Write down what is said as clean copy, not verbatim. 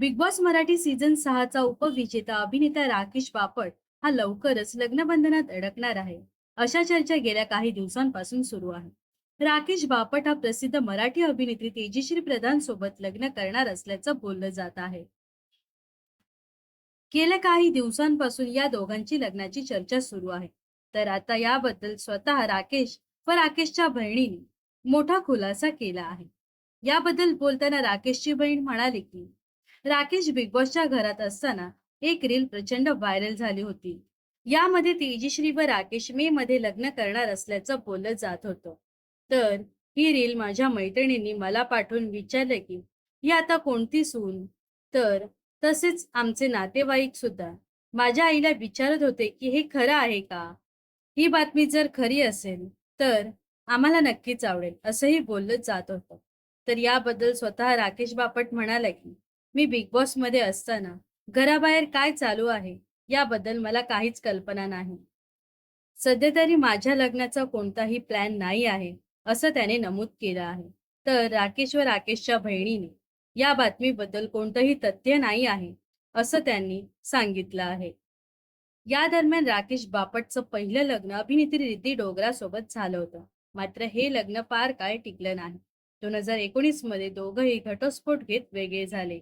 Big boss Marathi season 6 चा उपविजेता अभिनेता राकेश बापट हा लवकरच लग्नबंधनात अडकणार आहे. अशा चर्चा गेल्या काही दिवसांपासून सुरू आहे. राकेश बापट हा प्रसिद्ध मराठी अभिनेत्री तेजश्री प्रधान सोबत लग्न करणार असल्याचं बोललं जात आहे. गेल्या काही दिवसांपासून या दोघांची लग्नाची चर्चा सुरू आहे. तर आता याबद्दल स्वतः राकेश व राकेशच्या बहिणीने मोठा खुलासा केला आहे. याबद्दल बोलताना राकेशची बहीण म्हणाली की राकेश बिग बॉसच्या घरात असताना एक रील प्रचंड व्हायरल झाली होती. यामध्ये तेजश्री व राकेश मे मध्ये लग्न करणार असल्याचं बोललं जात होतं. तर ही रील माझ्या मैत्रिणींनी मला पाठवून विचारलं की ही आता कोणती सून. तर तसेच आमचे नातेवाईक सुद्धा माझ्या आईला विचारत होते की हे खरं आहे का. ही बातमी जर खरी असेल तर आम्हाला नक्कीच आवडेल असंही बोललं जात होतं. तर याबद्दल स्वतः राकेश बापट म्हणाला की मी बिग बॉस मध्ये असताना घराबाहेर काय चालू आहे याबद्दल मला काहीच कल्पना नाही. सध्या तरी माझ्या लग्नाचा कोणताही प्लॅन नाही आहे असं त्याने नमूद केलं आहे. तर राकेश व राकेशच्या बहिणीने या बातमीबद्दल कोणतंही तथ्य नाही आहे असं त्यांनी सांगितलं आहे. या दरम्यान राकेश बापटचं पहिलं लग्न अभिनेत्री रिद्धी डोगरा सोबत झालं होतं. मात्र हे लग्न फार काळ टिकलं नाही. 2019 मध्ये दोघंही घटस्फोट घेत वेगळे झाले.